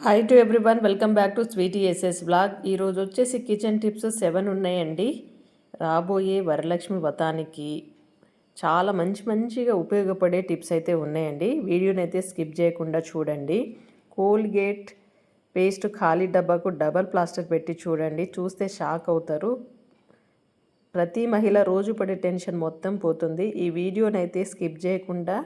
Hi to everyone, welcome back to Sweety SS blog. ఈరోజు వచ్చేసి kitchen tips 7 ఉన్నాయండి. రాబోయే వరలక్ష్మి వ్రతానికి చాలా మంచిగా ఉపయోగపడే టిప్స్ అయితే ఉన్నాయండి. వీడియోని అయితే స్కిప్ చేయకుండా చూడండి. కోల్గేట్ పేస్ట్ ఖాళీ డబ్బాకు డబల్ ప్లాస్టర్ పెట్టి చూడండి, చూస్తే షాక్ అవుతారు. ప్రతి మహిళ రోజు పడే టెన్షన్ మొత్తం పోతుంది. ఈ వీడియోని అయితే స్కిప్ చేయకుండా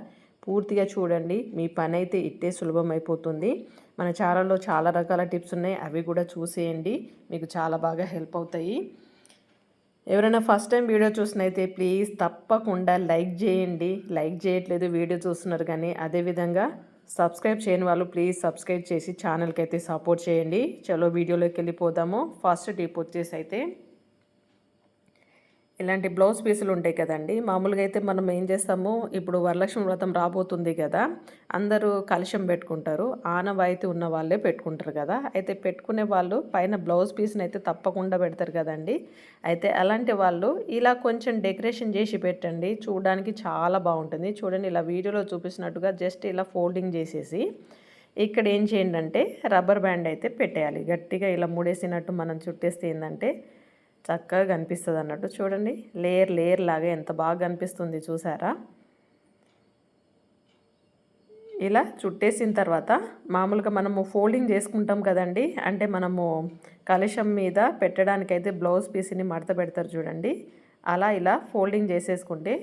పూర్తిగా చూడండి, మీ పని అయితే ఇట్టే సులభం అయిపోతుంది. మన ఛానల్లో చాలా రకాల టిప్స్ ఉన్నాయి, అవి కూడా చూసేయండి, మీకు చాలా బాగా హెల్ప్ అవుతాయి. ఎవరైనా ఫస్ట్ టైం వీడియో చూసినైతే ప్లీజ్ తప్పకుండా లైక్ చేయండి. లైక్ చేయట్లేదు, వీడియో చూస్తున్నారు కానీ. అదేవిధంగా సబ్స్క్రైబ్ చేయని వాళ్ళు ప్లీజ్ సబ్స్క్రైబ్ చేసి ఛానల్కి అయితే సపోర్ట్ చేయండి. చలో వీడియోలోకి వెళ్ళిపోదాము. ఫస్ట్ టిప్ వచ్చేసి అయితే ఇలాంటి బ్లౌజ్ పీసులు ఉంటాయి కదండి. మామూలుగా అయితే మనం ఏం చేస్తాము, ఇప్పుడు వరలక్ష్మి వ్రతం రాబోతుంది కదా, అందరూ కలశం పెట్టుకుంటారు. ఆనవాయితీ ఉన్న వాళ్ళే పెట్టుకుంటారు కదా. అయితే పెట్టుకునే వాళ్ళు పైన బ్లౌజ్ పీస్ని అయితే తప్పకుండా పెడతారు కదండి. అయితే అలాంటి వాళ్ళు ఇలా కొంచెం డెకరేషన్ చేసి పెట్టండి, చూడడానికి చాలా బాగుంటుంది. చూడండి, ఇలా వీడియోలో చూపిస్తున్నట్టుగా జస్ట్ ఇలా ఫోల్డింగ్ చేసేసి ఇక్కడ ఏం చేయండి అంటే రబ్బర్ బ్యాండ్ అయితే పెట్టేయాలి. గట్టిగా ఇలా ముడేసినట్టు మనం చుట్టేస్తే ఏంటంటే చక్కగా కనిపిస్తుంది అన్నట్టు. చూడండి, లేయర్ లాగా ఎంత బాగా కనిపిస్తుంది చూసారా. ఇలా చుట్టేసిన తర్వాత మామూలుగా మనము ఫోల్డింగ్ చేసుకుంటాం కదండి, అంటే మనము కలశం మీద పెట్టడానికైతే బ్లౌజ్ పీస్ని మడత పెడతారు చూడండి, అలా ఇలా ఫోల్డింగ్ చేసేసుకుంటే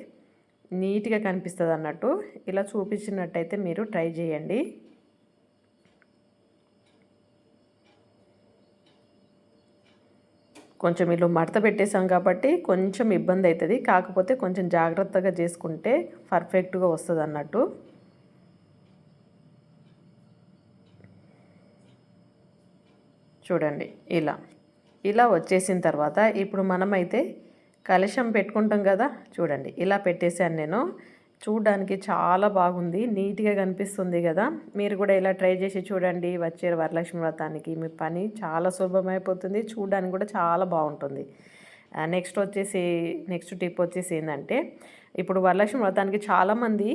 నీట్గా కనిపిస్తుంది అన్నట్టు. ఇలా చూపించినట్టయితే మీరు ట్రై చేయండి. కొంచెం ఇల్లు మడత పెట్టేసాం కాబట్టి కొంచెం ఇబ్బంది అవుతుంది, కాకపోతే కొంచెం జాగ్రత్తగా చేసుకుంటే పర్ఫెక్ట్గా వస్తుంది అన్నట్టు. చూడండి, ఇలా వచ్చేసిన తర్వాత ఇప్పుడు మనమైతే కలశం పెట్టుకుంటాం కదా. చూడండి, ఇలా పెట్టేశాను నేను. చూడడానికి చాలా బాగుంది, నీట్గా కనిపిస్తుంది కదా. మీరు కూడా ఇలా ట్రై చేసి చూడండి. వచ్చే వరలక్ష్మి వ్రతానికి మీ పని చాలా సులభమైపోతుంది, చూడడానికి కూడా చాలా బాగుంటుంది. నెక్స్ట్ టిప్ వచ్చేసి ఏంటంటే, ఇప్పుడు వరలక్ష్మి వ్రతానికి చాలామంది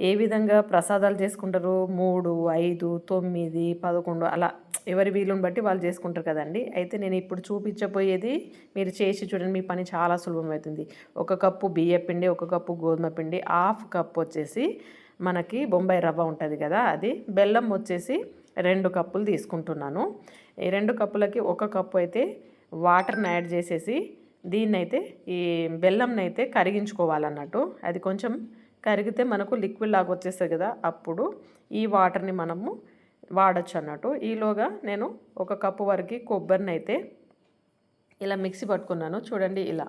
ఏ విధంగా ప్రసాదాలు చేసుకుంటారు, 3, 5, 9, 11 అలా ఎవరి వీలుని బట్టి వాళ్ళు చేసుకుంటారు కదండి. అయితే నేను ఇప్పుడు చూపించబోయేది మీరు చేసి చూడండి, మీ పని చాలా సులభమవుతుంది. 1 కప్పు బియ్య పిండి, 1 కప్పు గోధుమ పిండి, 1/2 కప్పు వచ్చేసి మనకి బొంబాయి రవ్వ ఉంటుంది కదా, అది. బెల్లం వచ్చేసి 2 కప్పులు తీసుకుంటున్నాను. ఈ 2 కప్పులకి 1 కప్పు అయితే వాటర్ని యాడ్ చేసేసి దీన్నైతే ఈ బెల్లంని అయితే కరిగించుకోవాలన్నట్టు. అది కొంచెం కరిగితే మనకు లిక్విడ్ లాగా వచ్చేస్తుంది కదా, అప్పుడు ఈ వాటర్ని మనము వాడచ్చు అన్నట్టు. ఈలోగా నేను 1 కప్పు వరకు కొబ్బరిని అయితే ఇలా మిక్సీ పట్టుకున్నాను. చూడండి, ఇలా.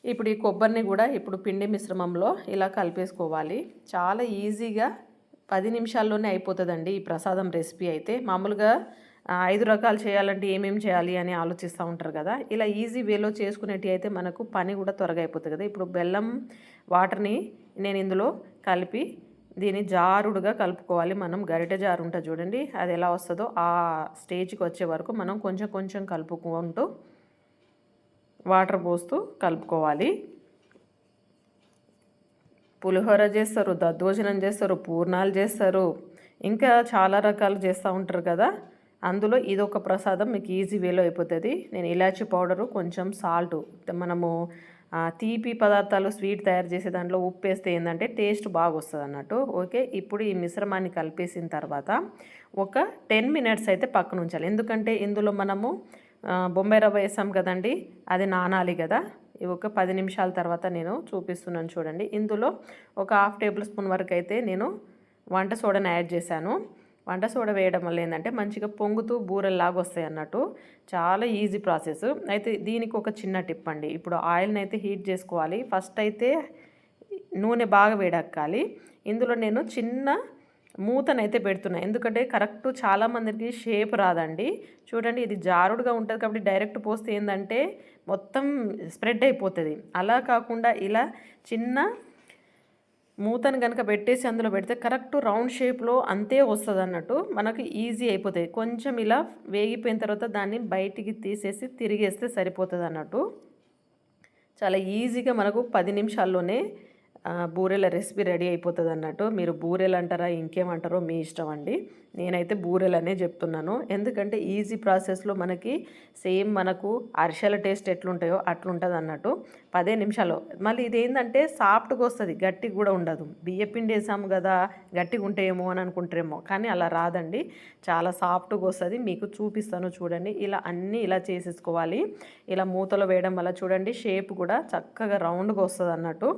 ఇప్పుడు ఈ కొబ్బరిని కూడా ఇప్పుడు పిండి మిశ్రమంలో ఇలా కలిపేసుకోవాలి. చాలా ఈజీగా 10 నిమిషాల్లోనే అయిపోతుందండి ఈ ప్రసాదం రెసిపీ అయితే. మామూలుగా 5 రకాలు చేయాలంటే ఏమేమి చేయాలి అని ఆలోచిస్తూ ఉంటారు కదా. ఇలా ఈజీ వేలో చేసుకునేటి అయితే మనకు పని కూడా త్వరగా అయిపోతుంది కదా. ఇప్పుడు బెల్లం వాటర్ని నేను ఇందులో కలిపి దీన్ని జారుడుగా కలుపుకోవాలి. మనం గరిటె జారు ఉంటుంది చూడండి, అది ఎలా వస్తుందో ఆ స్టేజ్కి వచ్చే వరకు మనం కొంచెం కలుపుకుంటూ వాటర్ పోస్తూ కలుపుకోవాలి. పులిహోర చేస్తారు, దద్దోజనం చేస్తారు, పూర్ణాలు చేస్తారు, ఇంకా చాలా రకాలు చేస్తూ ఉంటారు కదా. అందులో ఇదొక ప్రసాదం మీకు ఈజీ వేలో అయిపోతుంది. నేను ఇలాచీ పౌడరు, కొంచెం సాల్టు, మనము తీపి పదార్థాలు స్వీట్ తయారు చేసే దాంట్లో ఉప్పు వేస్తే ఏంటంటే టేస్ట్ బాగా వస్తుంది అన్నట్టు. ఓకే, ఇప్పుడు ఈ మిశ్రమాన్ని కలిపేసిన తర్వాత ఒక 10 మినిట్స్ అయితే పక్కన ఉంచాలి. ఎందుకంటే ఇందులో మనము బొంబాయి రవ్వ వేసాం కదండి, అది నానాలి కదా. ఒక 10 నిమిషాల తర్వాత నేను చూపిస్తున్నాను చూడండి. ఇందులో ఒక 1/2 టేబుల్ స్పూన్ వరకు అయితే నేను వంట సోడాని యాడ్ చేశాను. వంట సోడా వేయడం వల్ల ఏంటంటే మంచిగా పొంగుతూ బూరెల్లాగా వస్తాయి అన్నట్టు. చాలా ఈజీ ప్రాసెస్. అయితే దీనికి ఒక చిన్న టిప్ అండి. ఇప్పుడు ఆయిల్ని అయితే హీట్ చేసుకోవాలి. ఫస్ట్ అయితే నూనె బాగా వేడెక్కాలి. ఇందులో నేను చిన్న మూతనైతే పెడుతున్నాను, ఎందుకంటే కరెక్ట్ చాలామందికి షేప్ రాదండి. చూడండి, ఇది జారుడుగా ఉంటుంది కాబట్టి డైరెక్ట్ పోస్తే ఏంటంటే మొత్తం స్ప్రెడ్ అయిపోతుంది. అలా కాకుండా ఇలా చిన్న మూతను కనుక పెట్టేసి అందులో పెడితే కరెక్ట్ రౌండ్ షేప్లో అంతే వస్తుంది అన్నట్టు. మనకు ఈజీ అయిపోతుంది. కొంచెం ఇలా వేగిపోయిన తర్వాత దాన్ని బయటికి తీసేసి తిరిగేస్తే సరిపోతుంది అన్నట్టు. చాలా ఈజీగా మనకు 10 నిమిషాల్లోనే బూరెల రెసిపీ రెడీ అయిపోతుంది అన్నట్టు. మీరు బూరెలు అంటారా ఇంకేమంటారో మీ ఇష్టం అండి. నేనైతే బూరెలనే చెప్తున్నాను. ఎందుకంటే ఈజీ ప్రాసెస్లో మనకి సేమ్ మనకు అరిసెల టేస్ట్ ఎట్లుంటాయో అట్లుంటుంది అన్నట్టు. 10 నిమిషాలు. మళ్ళీ ఇదేంటంటే సాఫ్ట్గా వస్తుంది, గట్టిగా కూడా ఉండదు. బియ్యపిండి వేసాము కదా గట్టిగా ఉంటాయేమో అని అనుకుంటారేమో, కానీ అలా రాదండి. చాలా సాఫ్ట్గా వస్తుంది. మీకు చూపిస్తాను చూడండి. ఇలా అన్నీ ఇలా చేసేసుకోవాలి. ఇలా మూతలో వేయడం వల్ల చూడండి షేప్ కూడా చక్కగా రౌండ్గా వస్తుంది అన్నట్టు.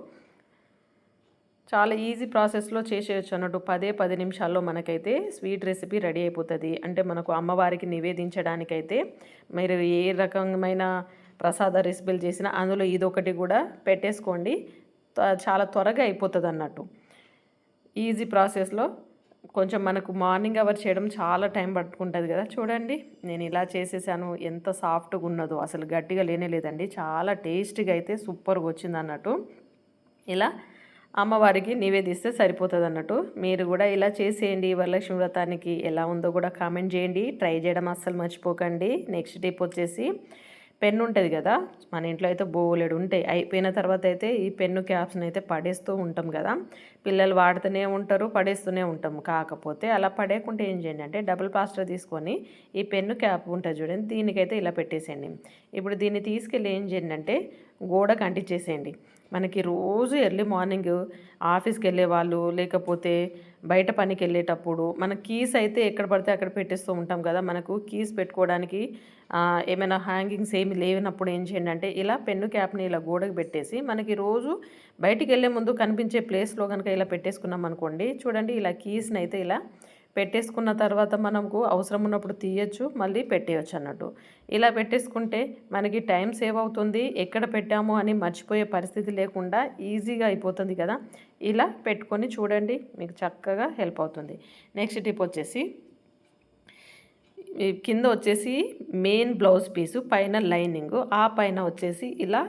చాలా ఈజీ ప్రాసెస్లో చేసేయచ్చు అన్నట్టు. 10 నిమిషాల్లో మనకైతే స్వీట్ రెసిపీ రెడీ అయిపోతుంది. అంటే మనకు అమ్మవారికి నివేదించడానికైతే మీరు ఏ రకమైన ప్రసాద రెసిపీలు చేసినా అందులో ఇదొకటి కూడా పెట్టేసుకోండి. చాలా త్వరగా అయిపోతుంది అన్నట్టు. ఈజీ ప్రాసెస్లో కొంచెం మనకు మార్నింగ్ అవర్ చేయడం చాలా టైం పట్టుకుంటుంది కదా. చూడండి నేను ఇలా చేసేసాను. ఎంత సాఫ్ట్గా ఉన్నదో, అసలు గట్టిగా లేనే లేదండి. చాలా టేస్టీగా అయితే సూపర్గా వచ్చింది అన్నట్టు. ఇలా అమ్మవారికి నివేదిస్తే సరిపోతుంది అన్నట్టు. మీరు కూడా ఇలా చేసేయండి. వరలక్ష్మి వ్రతానికి ఎలా ఉందో కూడా కామెంట్ చేయండి. ట్రై చేయడం అస్సలు మర్చిపోకండి. నెక్స్ట్ టిప్ వచ్చేసి పెన్ను ఉంటుంది కదా, మన ఇంట్లో అయితే బోలెడు ఉంటాయి. అయిపోయిన తర్వాత అయితే ఈ పెన్ను క్యాప్స్ని అయితే పడేస్తూ ఉంటాం కదా. పిల్లలు వాడుతూనే ఉంటారు, పడేస్తూనే ఉంటాం. కాకపోతే అలా పడేయకుంటే ఏం చేయండి అంటే డబుల్ ప్లాస్టర్ తీసుకొని ఈ పెన్ను క్యాప్ ఉంటుంది చూడండి, దీనికైతే ఇలా పెట్టేసేయండి. ఇప్పుడు దీన్ని తీసుకెళ్ళి ఏం చేయండి అంటే గోడకు అంటించేసేయండి. మనకి రోజు ఎర్లీ మార్నింగ్ ఆఫీస్కి వెళ్ళే వాళ్ళు, లేకపోతే బయట పనికి వెళ్ళేటప్పుడు మన కీస్ అయితే ఎక్కడ పడితే అక్కడ పెట్టేస్తూ ఉంటాం కదా. మనకు కీస్ పెట్టుకోవడానికి ఏమైనా హ్యాంగింగ్స్ ఏమి లేనప్పుడు ఏం చేయండి అంటే ఇలా పెన్ను క్యాప్ని ఇలా గోడకు పెట్టేసి మనకి రోజు బయటికి వెళ్ళే ముందు కనిపించే ప్లేస్లో కనుక ఇలా పెట్టేసుకున్నాం అనుకోండి. చూడండి ఇలా కీస్ని అయితే ఇలా పెట్టేసుకున్న తర్వాత మనకు అవసరం ఉన్నప్పుడు తీయచ్చు, మళ్ళీ పెట్టేయచ్చు అన్నట్టు. ఇలా పెట్టేసుకుంటే మనకి టైం సేవ్ అవుతుంది. ఎక్కడ పెట్టాము అని మర్చిపోయే పరిస్థితి లేకుండా ఈజీగా అయిపోతుంది కదా. ఇలా పెట్టుకొని చూడండి, మీకు చక్కగా హెల్ప్ అవుతుంది. నెక్స్ట్ టిప్ వచ్చేసి కింద వచ్చేసి మెయిన్ బ్లౌజ్ పీసు, పైన లైనింగ్, ఆ పైన వచ్చేసి ఇలా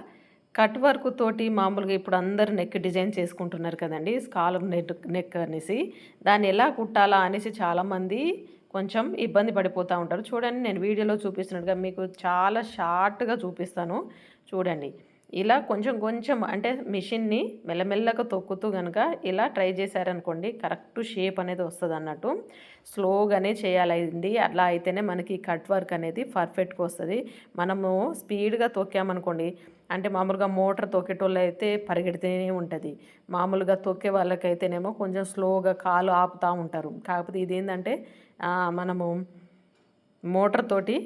కట్ వర్క్ తోటి మామూలుగా ఇప్పుడు అందరు నెక్ డిజైన్ చేసుకుంటున్నారు కదండి, స్కాలప్ నెక్ అనేసి. దాన్ని ఎలా కుట్టాలా అనేసి చాలామంది కొంచెం ఇబ్బంది పడిపోతూ ఉంటారు. చూడండి నేను వీడియోలో చూపిస్తున్నట్టుగా మీకు చాలా షార్ట్గా చూపిస్తాను చూడండి. ఇలా కొంచెం కొంచెం అంటే మిషన్ని మెల్లమెల్లగా తొక్కుతూ కనుక ఇలా ట్రై చేశారనుకోండి కరెక్ట్ షేప్ అనేది వస్తుంది అన్నట్టు. స్లోగానే చేయాలండి, అట్లా అయితేనే మనకి కట్ వర్క్ అనేది పర్ఫెక్ట్గా వస్తుంది. మనము స్పీడ్గా తొక్కామనుకోండి, అంటే మామూలుగా మోటార్ తొక్కేటోళ్ళు అయితే పరిగెడితేనే ఉంటుంది. మామూలుగా తొక్కే వాళ్ళకైతేనేమో కొంచెం స్లోగా కాలు ఆపుతూ ఉంటారు. కాకపోతే ఇదేంటంటే మనము మోటార్ తోటి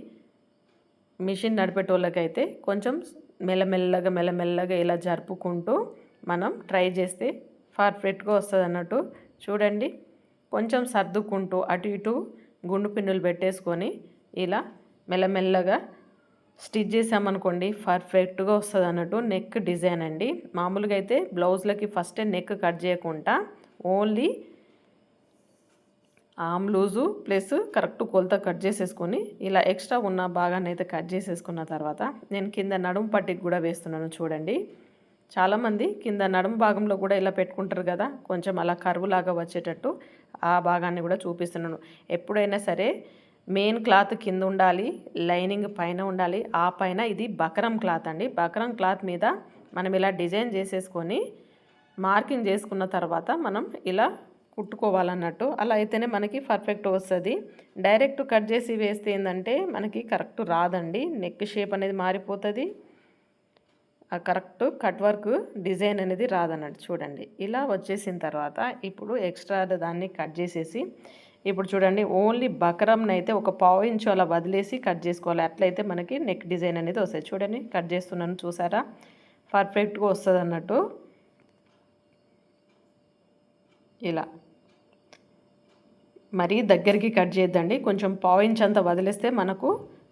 మిషన్ నడిపేటోళ్ళకైతే కొంచెం మెల్లమెల్లగా ఇలా జరుపుకుంటూ మనం ట్రై చేస్తే పర్ఫెక్ట్గా వస్తుంది అన్నట్టు. చూడండి కొంచెం సర్దుకుంటూ అటు ఇటు గుండు పిన్నులు పెట్టేసుకొని ఇలా మెల్లమెల్లగా స్టిచ్ చేసామనుకోండి పర్ఫెక్ట్గా వస్తుంది అన్నట్టు. నెక్ డిజైన్ అండి. మామూలుగా అయితే బ్లౌజ్లకి ఫస్టే నెక్ కట్ చేయకుండా ఓన్లీ ఆమ్ లూజు ప్లస్ కరెక్ట్ కొలత కట్ చేసేసుకొని ఇలా ఎక్స్ట్రా ఉన్న భాగాన్ని అయితే కట్ చేసేసుకున్న తర్వాత నేను కింద నడుము పట్టికి కూడా వేస్తున్నాను చూడండి. చాలామంది కింద నడుము భాగంలో కూడా ఇలా పెట్టుకుంటారు కదా, కొంచెం అలా కరువులాగా వచ్చేటట్టు ఆ భాగాన్ని కూడా చూపిస్తున్నాను. ఎప్పుడైనా సరే మెయిన్ క్లాత్ కింద ఉండాలి, లైనింగ్ పైన ఉండాలి. ఆ పైన ఇది బకరం క్లాత్ అండి. బకరం క్లాత్ మీద మనం ఇలా డిజైన్ చేసేసుకొని మార్కింగ్ చేసుకున్న తర్వాత మనం ఇలా కుట్టుకోవాలన్నట్టు. అలా అయితేనే మనకి పర్ఫెక్ట్ వస్తుంది. డైరెక్ట్ కట్ చేసి వేస్తే ఏంటంటే మనకి కరెక్ట్ రాదండి, నెక్ షేప్ అనేది మారిపోతుంది. ఆ కరెక్ట్ కట్ వర్క్ డిజైన్ అనేది రాదన్నట్టు. చూడండి ఇలా వచ్చేసిన తర్వాత ఇప్పుడు ఎక్స్ట్రా దాన్ని కట్ చేసేసి ఇప్పుడు చూడండి ఓన్లీ బకరంని అయితే ఒక 1/2 ఇంచు అలా వదిలేసి కట్ చేసుకోవాలి. అట్లయితే మనకి నెక్ డిజైన్ అనేది వస్తుంది. చూడండి కట్ చేస్తున్నాను, చూసారా పర్ఫెక్ట్గా వస్తుంది అన్నట్టు. ఇలా మరీ దగ్గరికి కట్ చేయొద్దండి, కొంచెం 1/2 ఇంచ్ అంతా వదిలేస్తే మనకు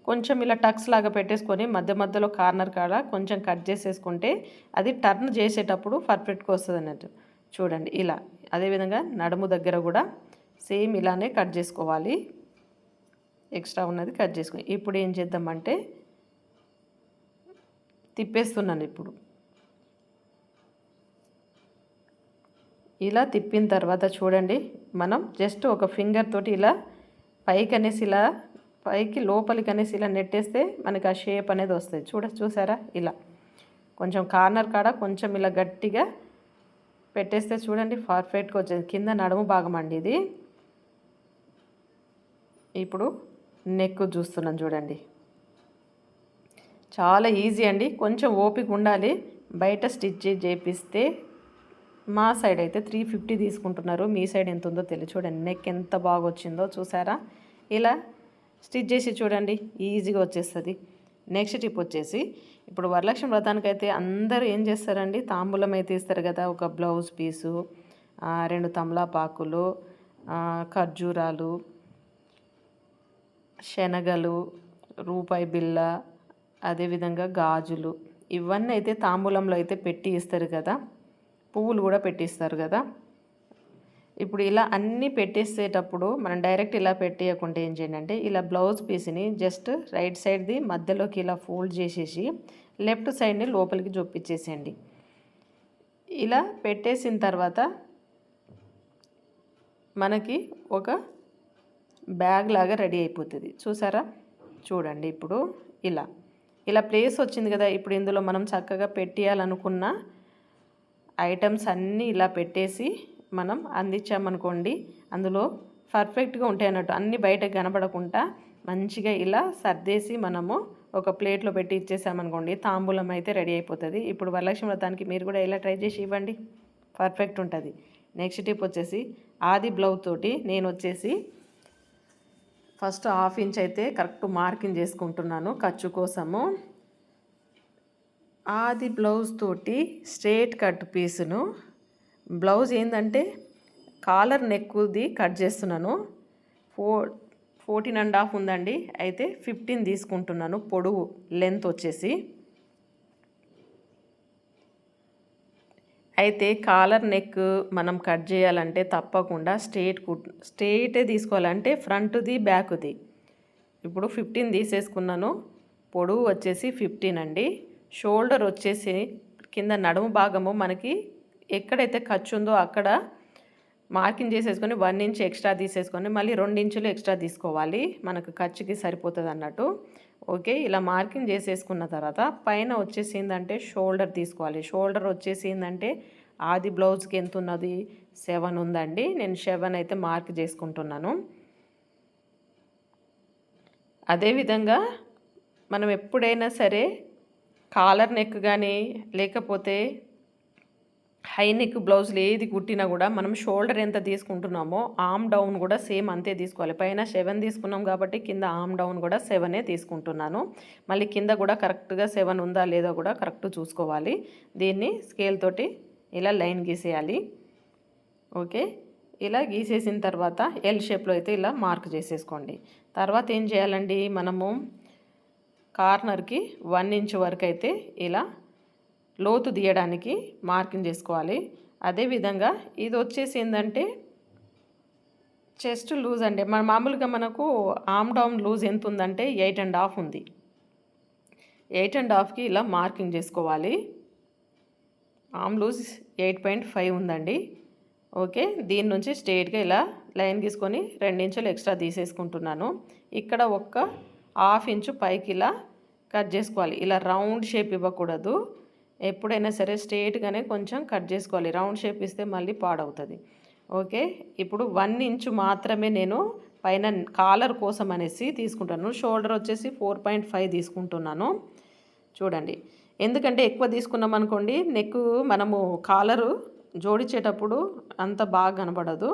కొంచెం ఇలా టక్స్ లాగా పెట్టేసుకొని మధ్యలో కార్నర్ కాడ కొంచెం కట్ చేసేసుకుంటే అది టర్న్ చేసేటప్పుడు పర్ఫెక్ట్గా వస్తుంది అన్నట్టు. చూడండి ఇలా అదేవిధంగా నడుము దగ్గర కూడా సేమ్ ఇలానే కట్ చేసుకోవాలి. ఎక్స్ట్రా ఉన్నది కట్ చేసుకొని ఇప్పుడు ఏం చేద్దామంటే తిప్పేస్తున్నాను. ఇప్పుడు ఇలా తిప్పిన తర్వాత చూడండి మనం జస్ట్ ఒక ఫింగర్ తోటి ఇలా పైకి లోపలికి అనేసి ఇలా నెట్టేస్తే మనకి ఆ షేప్ అనేది వస్తుంది. చూసారా ఇలా కొంచెం కార్నర్ కాడ కొంచెం ఇలా గట్టిగా పెట్టేస్తే చూడండి పర్ఫెక్ట్గా వచ్చేది. కింద నడుము భాగం అండి ఇది. ఇప్పుడు నెక్ చూస్తున్నాను చూడండి. చాలా ఈజీ అండి, కొంచెం ఓపిక ఉండాలి. బయట స్టిచ్ చేపిస్తే మా సైడ్ అయితే 350 తీసుకుంటున్నారు. మీ సైడ్ ఎంత ఉందో తెలియదు. చూడండి నెక్ ఎంత బాగా వచ్చిందో చూసారా. ఇలా స్టిచ్ చేసి చూడండి, ఈజీగా వచ్చేస్తుంది. నెక్స్ట్ టిప్ వచ్చేసి, ఇప్పుడు వరలక్ష్మి వ్రతానికైతే అందరూ ఏం చేస్తారండి, తాంబూలం అయితే ఇస్తారు కదా. ఒక బ్లౌజ్ పీసు, 2 తమలపాకులు, ఖర్జూరాలు, శనగలు, రూపాయి బిళ్ళ, అదేవిధంగా గాజులు, ఇవన్నీ అయితే తాంబూలంలో అయితే పెట్టి ఇస్తారు కదా. పువ్వులు కూడా పెట్టిస్తారు కదా. ఇప్పుడు ఇలా అన్నీ పెట్టేసేటప్పుడు మనం డైరెక్ట్ ఇలా పెట్టేయకుండా ఏం చేయండి అంటే, ఇలా బ్లౌజ్ పీస్ని జస్ట్ రైట్ సైడ్ది మధ్యలోకి ఇలా ఫోల్డ్ చేసేసి లెఫ్ట్ సైడ్ని లోపలికి జొప్పించేసేయండి. ఇలా పెట్టేసిన తర్వాత మనకి ఒక బ్యాగ్ లాగా రెడీ అయిపోతుంది. చూసారా, చూడండి. ఇప్పుడు ఇలా ప్లేస్ వచ్చింది కదా. ఇప్పుడు ఇందులో మనం చక్కగా పెట్టేయాలనుకున్న ఐటమ్స్ అన్నీ ఇలా పెట్టేసి మనం అందించామనుకోండి, అందులో పర్ఫెక్ట్గా ఉంటాయి అన్నట్టు. అన్నీ బయటకు కనబడకుండా మంచిగా ఇలా సర్దేసి మనము ఒక ప్లేట్లో పెట్టి ఇచ్చేసామనుకోండి, తాంబూలం అయితే రెడీ అయిపోతుంది. ఇప్పుడు వరలక్ష్మి వ్రతానికి మీరు కూడా ఇలా ట్రై చేసి ఇవ్వండి, పర్ఫెక్ట్ ఉంటుంది. నెక్స్ట్ టిప్ వచ్చేసి, ఆది బ్లౌజ్ తోటి నేను వచ్చేసి ఫస్ట్ 1/2 ఇంచ్ అయితే కరెక్ట్ మార్కింగ్ చేసుకుంటున్నాను ఖర్చు కోసము. ఆది బ్లౌజ్ తోటి స్ట్రేట్ కట్ పీసును, బ్లౌజ్ ఏంటంటే కాలర్ నెక్కుది కట్ చేస్తున్నాను. 14.5 ఉందండి, అయితే 15 తీసుకుంటున్నాను పొడవు లెంత్ వచ్చేసి. అయితే కాలర్ నెక్ మనం కట్ చేయాలంటే తప్పకుండా స్ట్రేటే తీసుకోవాలంటే ఫ్రంట్ది బ్యాక్ది. ఇప్పుడు 15 తీసేసుకున్నాను. పొడవు వచ్చేసి 15 అండి. షోల్డర్ వచ్చేసి కింద నడుము భాగము మనకి ఎక్కడైతే ఖర్చు ఉందో అక్కడ మార్కింగ్ చేసేసుకొని 1 ఇంచ్ ఎక్స్ట్రా తీసేసుకొని మళ్ళీ 2 ఇంచులు ఎక్స్ట్రా తీసుకోవాలి, మనకు ఖర్చుకి సరిపోతుంది అన్నట్టు. ఓకే, ఇలా మార్కింగ్ చేసేసుకున్న తర్వాత పైన వచ్చేసి ఏంటంటే షోల్డర్ తీసుకోవాలి. షోల్డర్ వచ్చేసి ఏంటంటే ఆది బ్లౌజ్కి ఎంత ఉన్నది, 7 ఉందండి. నేను 7 అయితే మార్క్ చేసుకుంటున్నాను. అదేవిధంగా మనం ఎప్పుడైనా సరే కాలర్ నెక్ కానీ లేకపోతే హై నెక్ బ్లౌజులు ఏది కుట్టినా కూడా మనం షోల్డర్ ఎంత తీసుకుంటున్నామో ఆర్మ్ డౌన్ కూడా సేమ్ అంతే తీసుకోవాలి. పైన 7 తీసుకున్నాం కాబట్టి కింద ఆర్మ్ డౌన్ కూడా 7 తీసుకుంటున్నాను. మళ్ళీ కింద కూడా కరెక్ట్గా 7 ఉందా లేదా కూడా కరెక్ట్ చూసుకోవాలి. దీన్ని స్కేల్ తోటి ఇలా లైన్ గీసేయాలి. ఓకే, ఇలా గీసేసిన తర్వాత ఎల్ షేప్లో అయితే ఇలా మార్క్ చేసేసుకోండి. తర్వాత ఏం చేయాలండి, మనము కార్నర్కి 1 ఇంచ్ వరకు అయితే ఇలా లోతు తీయడానికి మార్కింగ్ చేసుకోవాలి. అదేవిధంగా ఇది వచ్చేసి ఏంటంటే చెస్ట్ లూజ్ అండి. మామూలుగా మనకు ఆర్మ్ డౌన్ లూజ్ ఎంత ఉందంటే 8.5 ఉంది. 8.5కి ఇలా మార్కింగ్ చేసుకోవాలి. ఆర్మ్ లూజ్ 8.5 ఉందండి. ఓకే, దీని నుంచి స్ట్రైట్గా ఇలా లైన్ గీసుకొని 2 ఇంచులు ఎక్స్ట్రా తీసేసుకుంటున్నాను. ఇక్కడ ఒక 1/2 ఇంచు పైకి ఇలా కట్ చేసుకోవాలి. ఇలా రౌండ్ షేప్ ఇవ్వకూడదు, ఎప్పుడైనా సరే స్ట్రైట్గానే కొంచెం కట్ చేసుకోవాలి. రౌండ్ షేప్ ఇస్తే మళ్ళీ పాడవుతుంది. ఓకే, ఇప్పుడు 1 ఇంచు మాత్రమే నేను పైన కాలర్ కోసం అనేసి తీసుకుంటాను. షోల్డర్ వచ్చేసి 4.5 తీసుకుంటున్నాను. చూడండి, ఎందుకంటే ఎక్కువ తీసుకున్నాం అనుకోండి నెక్ మనము కాలరు జోడించేటప్పుడు అంత బాగా కనబడదు.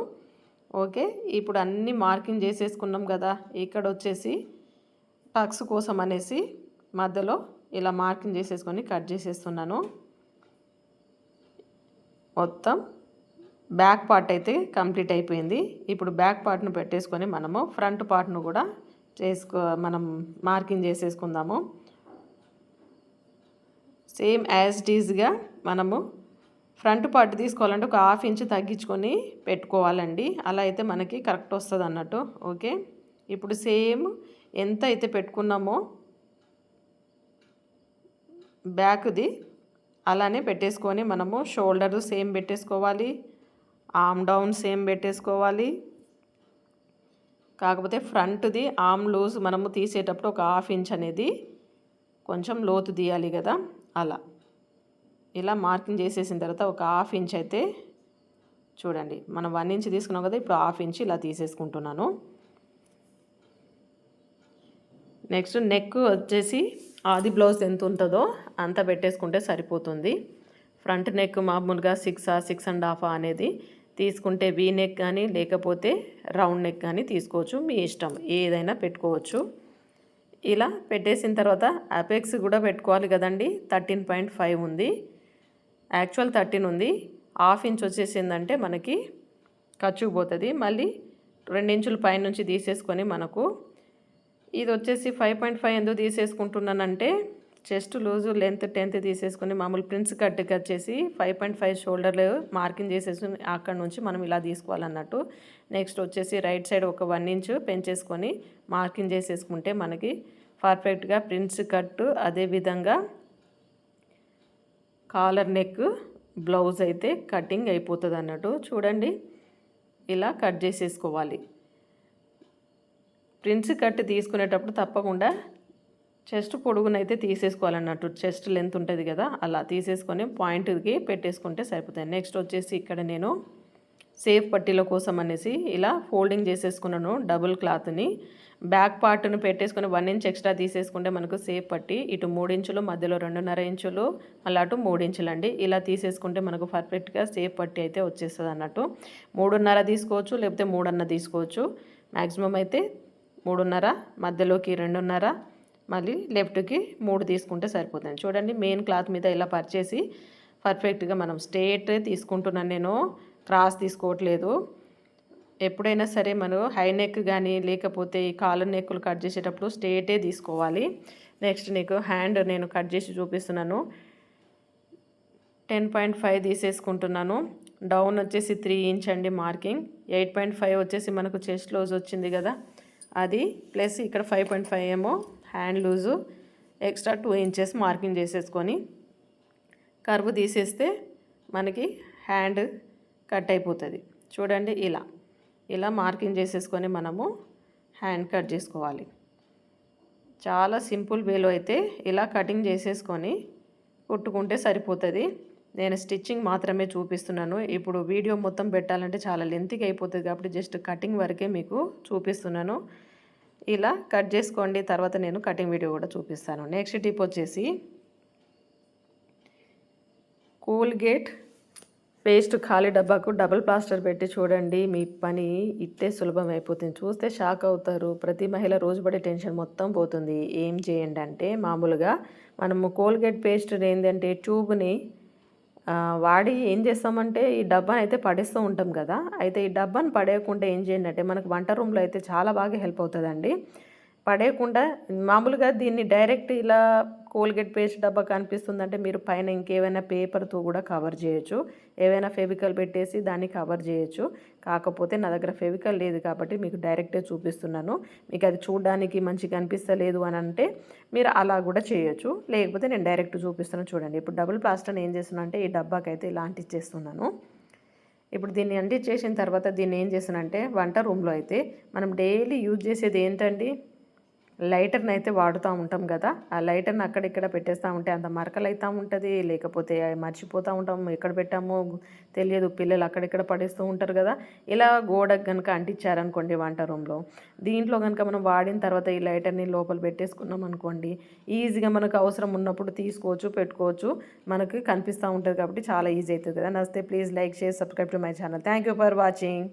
ఓకే, ఇప్పుడు అన్నీ మార్కింగ్ చేసేసుకున్నాం కదా. ఇక్కడ వచ్చేసి టక్స్ కోసం అనేసి మధ్యలో ఇలా మార్కింగ్ చేసేసుకొని కట్ చేసేస్తున్నాను. మొత్తం బ్యాక్ పార్ట్ అయితే కంప్లీట్ అయిపోయింది. ఇప్పుడు బ్యాక్ పార్ట్ను పెట్టేసుకొని మనము ఫ్రంట్ పార్ట్ను కూడా మనం మార్కింగ్ చేసేసుకుందాము. సేమ్ యాజ్ ఇట్ ఈజ్గా మనము ఫ్రంట్ పార్ట్ తీసుకోవాలంటే ఒక 1/2 ఇంచ్ తగ్గించుకొని పెట్టుకోవాలండి. అలా అయితే మనకి కరెక్ట్ వస్తుంది అన్నట్టు. ఓకే, ఇప్పుడు సేమ్ ఎంత అయితే పెట్టుకున్నామో బ్యాక్ది అలానే పెట్టేసుకొని మనము షోల్డర్ సేమ్ పెట్టేసుకోవాలి, ఆర్మ్ డౌన్ సేమ్ పెట్టేసుకోవాలి. కాకపోతే ఫ్రంట్ది ఆర్మ్ లూజ్ మనము తీసేటప్పుడు ఒక 1/2 ఇంచ్ అనేది కొంచెం లోతు తీయాలి కదా. అలా ఇలా మార్కింగ్ చేసేసిన తర్వాత ఒక 1/2 ఇంచ్ అయితే చూడండి, మనం 1 ఇంచ్ తీసుకున్నాం కదా, ఇప్పుడు 1/2 ఇంచ్ ఇలా తీసేసుకుంటున్నాను. నెక్స్ట్ నెక్ వచ్చేసి ఆది బ్లౌజ్ ఎంత ఉంటుందో అంత పెట్టేసుకుంటే సరిపోతుంది. ఫ్రంట్ నెక్ మామూలుగా 6.5 అనేది తీసుకుంటే వీ నెక్ కానీ లేకపోతే రౌండ్ నెక్ కానీ తీసుకోవచ్చు, మీ ఇష్టం, ఏదైనా పెట్టుకోవచ్చు. ఇలా పెట్టేసిన తర్వాత అపెక్స్ కూడా పెట్టుకోవాలి కదండి. 13.5 ఉంది, యాక్చువల్ 13 ఉంది. 1/2 ఇంచ్ వచ్చేసిందంటే మనకి ఖర్చుకు పోతుంది. మళ్ళీ 2 ఇంచులు పైనుంచి తీసేసుకొని మనకు ఇది వచ్చేసి 5.5 ఎందుకు తీసేసుకుంటున్నానంటే చెస్ట్ లూజు లెంత్ 10th తీసేసుకొని మామూలు ప్రిన్స్ కట్కి వచ్చేసి 5.5 షోల్డర్లు మార్కింగ్ చేసేసుకుని అక్కడ నుంచి మనం ఇలా తీసుకోవాలన్నట్టు. నెక్స్ట్ వచ్చేసి రైట్ సైడ్ ఒక 1 ఇంచ్ పెంచేసుకొని మార్కింగ్ చేసేసుకుంటే మనకి పర్ఫెక్ట్గా ప్రిన్స్ కట్, అదేవిధంగా కాలర్ నెక్ బ్లౌజ్ అయితే కటింగ్ అయిపోతుంది అన్నట్టు. చూడండి, ఇలా కట్ చేసేసుకోవాలి. ప్రిన్స్ కట్ తీసుకునేటప్పుడు తప్పకుండా చెస్ట్ పొడుగునైతే తీసేసుకోవాలన్నట్టు. చెస్ట్ లెంత్ ఉంటుంది కదా, అలా తీసేసుకొని పాయింట్కి పెట్టేసుకుంటే సరిపోతుంది. నెక్స్ట్ వచ్చేసి ఇక్కడ నేను సేఫ్ పట్టీల కోసం అనేసి ఇలా ఫోల్డింగ్ చేసేసుకున్నాను. డబుల్ క్లాత్ని బ్యాక్ పార్ట్ను పెట్టేసుకొని 1 ఇంచ్ ఎక్స్ట్రా తీసేసుకుంటే మనకు సేఫ్ పట్టి ఇటు 3 ఇంచులు, మధ్యలో 2.5 ఇంచులు, మళ్ళీ అటు 3 ఇంచులు అండి. ఇలా తీసేసుకుంటే మనకు పర్ఫెక్ట్గా సేఫ్ పట్టి అయితే వచ్చేస్తుంది అన్నట్టు. 3.5 తీసుకోవచ్చు, లేకపోతే 3 అన్న తీసుకోవచ్చు. మ్యాక్సిమం అయితే 3.5, మధ్యలోకి 2.5, మళ్ళీ లెఫ్ట్కి 3 తీసుకుంటే సరిపోతుంది. చూడండి, మెయిన్ క్లాత్ మీద ఇలా పరిచేసి పర్ఫెక్ట్గా మనం స్ట్రేట్ తీసుకుంటున్నాను, నేను క్రాస్ తీసుకోవట్లేదు. ఎప్పుడైనా సరే మనం హై నెక్ కానీ లేకపోతే ఈ కాలర్ నెక్కులు కట్ చేసేటప్పుడు స్ట్రేటే తీసుకోవాలి. నెక్స్ట్ నీకు హ్యాండ్ నేను కట్ చేసి చూపిస్తున్నాను. 10.5 తీసేసుకుంటున్నాను. డౌన్ వచ్చేసి 3 ఇంచ్ అండి మార్కింగ్. 8.5 వచ్చేసి మనకు చెస్ట్ లూజ్ వచ్చింది కదా అది, ప్లస్ ఇక్కడ 5.5 ఏమో hand loose, extra 2 inches marking చేసేసుకొని కర్వ్ తీసేస్తే మనకి హ్యాండ్ కట్ అయిపోతుంది. చూడండి, ఇలా మార్కింగ్ చేసేసుకొని మనము హ్యాండ్ కట్ చేసుకోవాలి. చాలా సింపుల్ వేలో అయితే ఇలా కటింగ్ చేసేసుకొని కుట్టుకుంటే సరిపోతుంది. నేను స్టిచ్చింగ్ మాత్రమే చూపిస్తున్నాను. ఇప్పుడు వీడియో మొత్తం పెట్టాలంటే చాలా లెంత్గా అయిపోతుంది కాబట్టి జస్ట్ కటింగ్ వరకే మీకు చూపిస్తున్నాను. ఇలా కట్ చేసుకోండి, తర్వాత నేను కటింగ్ వీడియో కూడా చూపిస్తాను. నెక్స్ట్ టిప్ వచ్చేసి కోల్గేట్ పేస్ట్ ఖాళీ డబ్బాకు డబుల్ ప్లాస్టర్ పెట్టి చూడండి, మీ పని ఇట్టే సులభం అయిపోతుంది. చూస్తే షాక్ అవుతారు. ప్రతి మహిళ రోజుపడే టెన్షన్ మొత్తం పోతుంది. ఏం చేయండి అంటే, మామూలుగా మనము కోల్గేట్ పేస్ట్ ఏంటంటే ట్యూబ్ని వాడి ఏం చేస్తామంటే ఈ డబ్బాని అయితే పడేస్తూ ఉంటాం కదా. అయితే ఈ డబ్బాని పడేయకుండా ఏం చేయండి అంటే మనకు వంట రూమ్లో అయితే చాలా బాగా హెల్ప్ అవుతుందండి. పడేయకుండా మామూలుగా దీన్ని డైరెక్ట్ ఇలా కోల్గేట్ పేస్ట్ డబ్బా కనిపిస్తుందంటే మీరు పైన ఇంకేమైనా పేపర్తో కూడా కవర్ చేయొచ్చు, ఏవైనా ఫెవికల్ పెట్టేసి దాన్ని కవర్ చేయొచ్చు. కాకపోతే నా దగ్గర ఫెవికల్ లేదు కాబట్టి మీకు డైరెక్టే చూపిస్తున్నాను. మీకు అది చూడడానికి మంచిగా అనిపిస్తలేదు అని అంటే మీరు అలా కూడా చేయొచ్చు, లేకపోతే నేను డైరెక్ట్ చూపిస్తున్నాను. చూడండి, ఇప్పుడు డబుల్ ప్లాస్టర్ ఏం చేస్తున్నాను అంటే ఈ డబ్బాకి అయితే ఇలా అంటించేస్తున్నాను. ఇప్పుడు దీన్ని అంటించేసిన తర్వాత దీన్ని ఏం చేస్తానంటే వంట రూమ్లో అయితే మనం డైలీ యూజ్ చేసేది ఏంటండి, లైటర్ని అయితే వాడుతూ ఉంటాం కదా. ఆ లైటర్ని అక్కడిక్కడ పెట్టేస్తూ ఉంటే అంత మరకలు అవుతూ ఉంటుంది, లేకపోతే మర్చిపోతూ ఉంటాం, ఎక్కడ పెట్టామో తెలియదు, పిల్లలు అక్కడిక్కడ పడేస్తూ ఉంటారు కదా. ఇలా గోడకు కనుక అంటించారనుకోండి వంట రూమ్లో, దీంట్లో కనుక మనం వాడిన తర్వాత ఈ లైటర్ని లోపల పెట్టేసుకున్నాం అనుకోండి, ఈజీగా మనకు అవసరం ఉన్నప్పుడు తీసుకోవచ్చు, పెట్టుకోవచ్చు, మనకు కనిపిస్తూ ఉంటుంది కాబట్టి చాలా ఈజీ అవుతుంది కదా. నచ్చితే please like, share, subscribe to my channel. Thank you for watching.